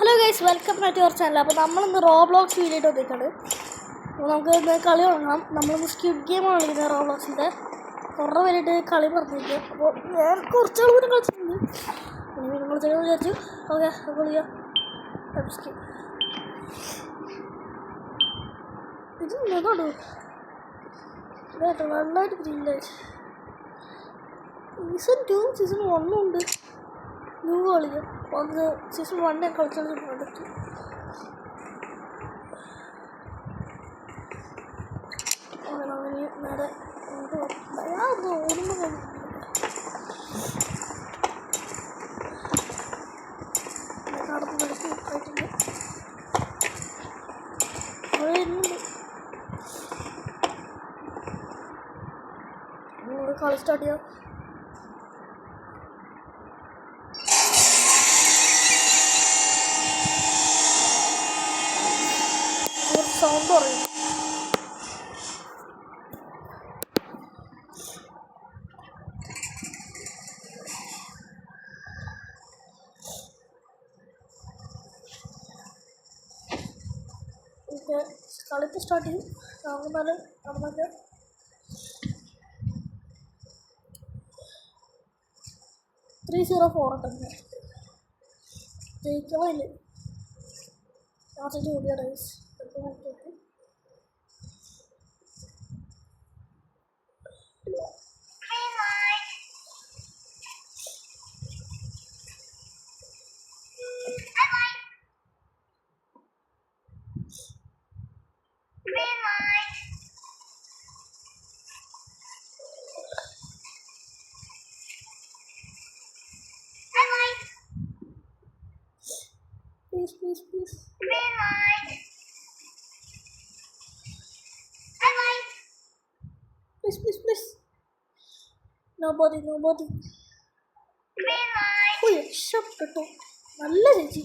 Hello guys, welcome back to your channel. അപ്പോൾ നമ്മളിന്ന് Roblox video ഇട്ട് വന്നിട്ടുണ്ട്. അപ്പോൾ നമുക്ക് ഇന്ന് കളി തുടങ്ങാം. നമ്മളിന്ന് സ്ക്വിഡ് ഗെയിമാണ് കളിക്കുന്നത് റോബ്ലോക്സിൻ്റെ. കുറേ പേരായിട്ട് കളി പറഞ്ഞിരിക്കുക. അപ്പോൾ ഞാൻ കുറച്ച് ആൾ പോലും കളിച്ചിട്ടുണ്ട്. ഇനി നിങ്ങൾ ചെയ്യുമെന്ന് വിചാരിച്ചു. ഓക്കെ, കളിക്കാം. ഇത് ഇന്നോട്ടോ നല്ലതായിട്ട് ഗ്രീൻലൈറ്റ് സീസൺ 2 സീസൺ 1 ഉണ്ട്. ന്യൂ കളിക്കാം. അത് സീസൺ 1 ഞാൻ കളിച്ചത് കണ്ടിട്ട് നേരെ ഓടുമ്പോൾ നടന്ന് നടത്തി ആയിട്ടുണ്ട്. കളി സ്റ്റാർട്ട് ചെയ്യാം. സൗണ്ട് പറയും. കളിക്ക് സ്റ്റാർട്ട് ചെയ്യും. നടന്നാൽ നടന്നൊക്കെ 304 ഉണ്ടെന്ന് ജയിക്കണില്ല. ലാസ്റ്റ് കൂടിയ rice please. Green light. Please. Nobody. Green light. Oh, shut the നല്ല ചേച്ചി.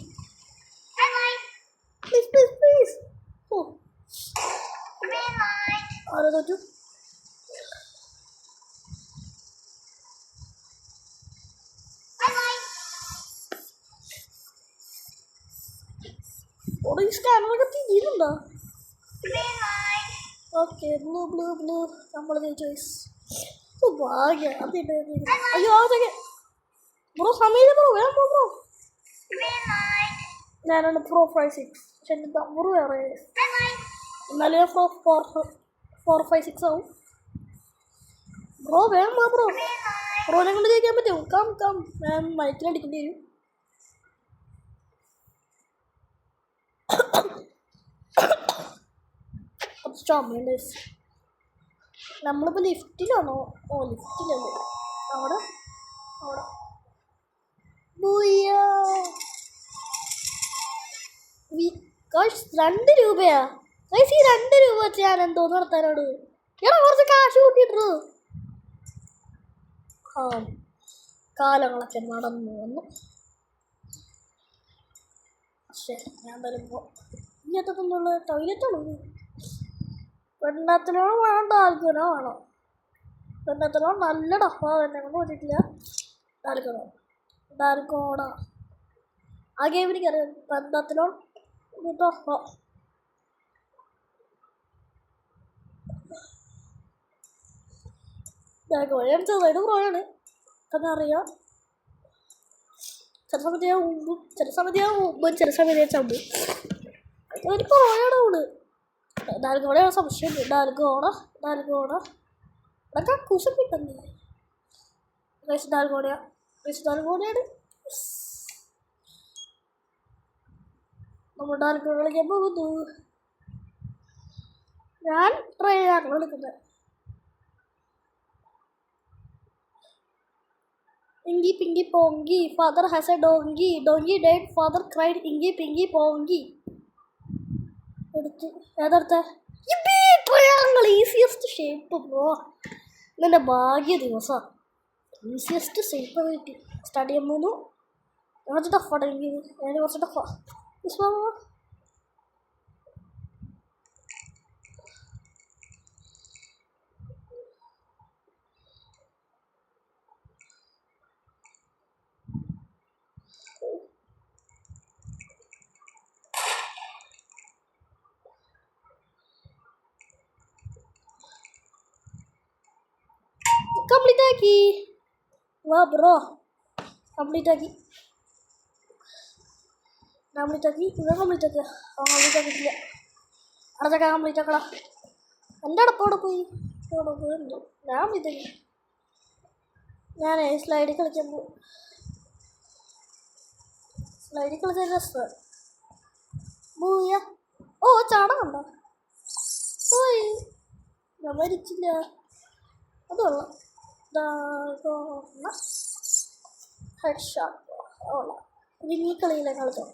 Please. Oh. Green light. ആരാ തോറ്റു? ഓറഞ്ച് ക്യാമറ തിരിയുന്നുണ്ടോ? ഓക്കെ, ബ്ലൂ നമ്മൾ ചോയ്സ്. ഭാഗ്യം അതിൻ്റെ. അയ്യോ അതൊക്കെ ബ്രോ സമയം ബ്രോ വേണം ബ്രോ. ഞാനാണ് പ്രോ 56. പക്ഷെ എൻ്റെ നമ്പർ വേറെ. എന്നാലും ഞാൻ 456 ആവും. ബ്രോ വേണം ബ്രോനെ കൊണ്ട് ജയിക്കാൻ പറ്റും. കം ഞാൻ മൈക്കിലടിക്കേണ്ടി വരും. നമ്മളിപ്പോൾ ലിഫ്റ്റിലാണോ? ലിഫ്റ്റിലല്ലേ. അവിടെ 2 രൂപയാ ഈ 2 രൂപ വെച്ച് ഞാൻ എന്തോ നടത്താനോട്. കുറച്ച് കാശ് കൂട്ടിയിട്ടു. കാലങ്ങളൊക്കെ നടന്നു വന്നു. പക്ഷേ ഞാൻ വരുമ്പോൾ ഇങ്ങനത്തൊന്നുള്ള ടോയ്ലറ്റാണോ? പെണ്ണത്തിനോട് വേണം, ഡാൽക്കനോ വേണം. പെണ്ണത്തിനോ നല്ല ഡഫ എന്നെ കൊണ്ട് പറ്റിയിട്ടില്ല. ഡാൽക്കോണ ആ ഗെയിം എനിക്കറിയാം. പെണ്ണത്തിനോ ഡഫ. ഡാൽക്കോയാണ് ചെറുതായിട്ട് പ്രോയാണ് എന്നറിയാം. ചില സമയത്ത് ഞാൻ മുമ്പും ചില സമയത്ത് ഞാൻ ചമ്പും. ഒരു പ്രോയാണ് അവിടെ. ഡാൽഗോണയാണ് സംശയം. ഡാൽഗോണ ഇവിടെ കുശം കിട്ടുന്നേ. ഡാൽഗോണയാണ് നമ്മൾ ഡാൽഗോണ കളിക്കാൻ പോകുന്നു. ഞാൻ ട്രൈ ചെയ്യാൻ കളിക്കുന്നത്. Ingi Pingi Pongi, father has a donkey died, father cried, Ingi Pingi Pongi. ഏതടുത്ത ട്രയാങ്കിൾ ഈസിയസ്റ്റ് ഷേപ്പ് ബ്രോ. ഇതെൻ്റെ ഭാഗ്യ ദിവസമാണ്. ഈസിയസ്റ്റ് ഷേപ്പ് കിട്ടി. സ്റ്റാർട്ട് ചെയ്യാൻ പോകുന്നു. കുറച്ച് ടഫാണ് എനിക്ക്. ഞാൻ കുറച്ച് ടഫാ. ആക്കി. വാ ബ്രോ, കംപ്ലീറ്റ് ആക്കി. ഇത് കംപ്ലീറ്റ് ആക്കുക. കംപ്ലീറ്റ് ആക്കിയിട്ടില്ല. അടച്ചൊക്കെ കംപ്ലീറ്റ് ആക്കടാ. എൻ്റെ അടപ്പോടെ പോയി പോയിണ്ടോ? ഞാൻ കംപ്ലീറ്റ് ആക്കി. ഞാനേ സ്ലൈഡിൽ കളിക്കാൻ പോകും. സ്ലൈഡിൽ കളിച്ച രസമാണ്. മൂയ ഓ ചാടമുണ്ടോ? ഓയ് ഞാൻ മരിച്ചില്ല. അത് കൊള്ളാം. ഹെഡ് ഷോട്ട് കൊള്ളാം. ഇനി ഈ കളിയിലെ കളിച്ചോ.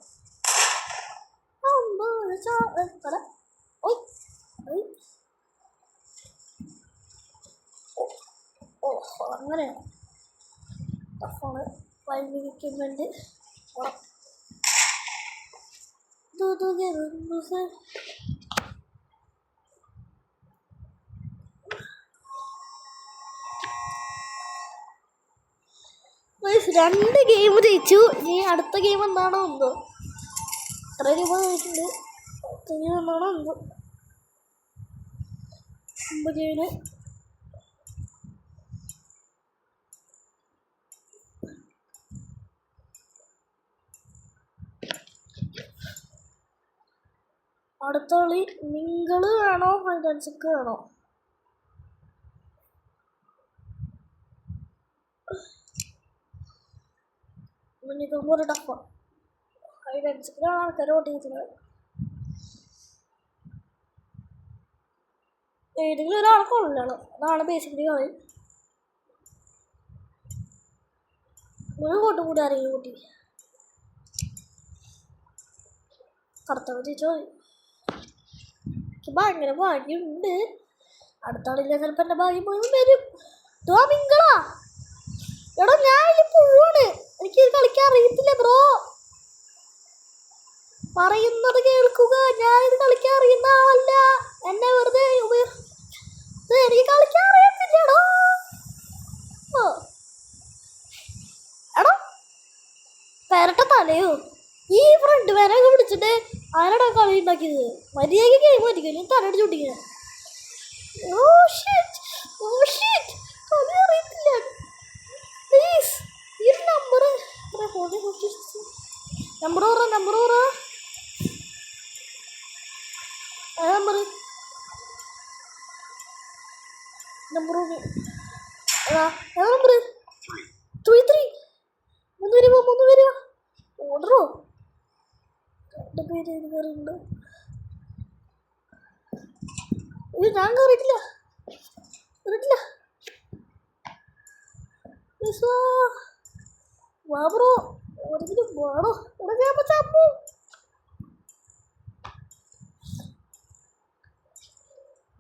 ഓ അങ്ങനെയാണ് ടഫാണ്. വൈകിക്കുന്നുണ്ട്. രണ്ട് ഗെയിം ജയിച്ചു. ഇനി അടുത്ത ഗെയിം എന്താണോ എന്തോ. എത്ര രൂപ ജയിച്ചിട്ടുണ്ട്? 10 രൂപ എന്താണോ എന്തോ. 50 ഗെയിമിന് അടുത്ത കളി നിങ്ങൾ വേണോ ഹൈഡൻസിക്ക് വേണോ? ഇതൊന്നും ഒരു ടഫാണ്. ഹൈഡൻസിക്കിലാണ് ആൾക്കാർ വോട്ട് ചെയ്തിട്ടുള്ളത്. ഏതെങ്കിലും ഒരാളെ കൊള്ളണം. അതാണ് ബേസിക്കലി കളി. ഒരു വോട്ട് കൂടി ആരെങ്കിലും കൂട്ടി കറുത്തവ ചോദിച്ചോ. എനിക്ക് ഭയങ്കര ഭാഗ്യമുണ്ട്. അടുത്ത ആളില്ല, ചിലപ്പോൾ എൻ്റെ ഭാഗ്യം പോയി വരും. മിങ്കളാ എടാ, ഞാൻ ഇതിൽ പോവാണ്. എനിക്ക് കളിക്കാൻ അറിയത്തില്ല ബ്രോ. പറയുന്നത് കേൾക്കുക. ഞാൻ ഇത് കളിക്കാൻ അറിയുന്ന ആളല്ല. എന്നെ വെറുതെ എനിക്ക് കളിക്കാൻ അറിയത്തില്ലടോ. എടാ പെരട്ട തലയോ. ഈ ഫ്രണ്ട് പേരൊക്കെ പിടിച്ചിട്ട് ആരാടാ കളി ഉണ്ടാക്കിയത്? മര്യാദയ്ക്ക് ഗെയിം പറ്റിക്കും. തലയുടെ ചുട്ടിക്കാൻ. കളി അറിയത്തില്ല. പ്ലീസ് ഈ നമ്പർ നമ്പർ പറ. നമ്പർ നമ്പർ 3 3 വരിക. ഓർഡറോ 2 പേര് ഇത് കയറിയിട്ടുണ്ട്. ഞാൻ കയറിയിട്ടില്ല. വാ ബ്രോ, ഒരിക്കലും വേണോ? ചാപ്പോ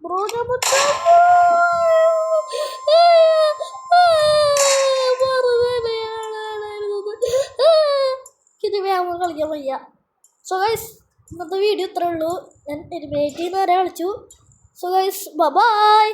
ബ്രോ, കളിക്കാൻ വയ്യ. സോ ഗൈസ്, ഇന്നത്തെ വീഡിയോ ഇത്രേ ഉള്ളൂ. ഞാൻ എലിമിനേറ്റ് ചെയ്യുന്ന വരെ കളിച്ചു. So guys, by.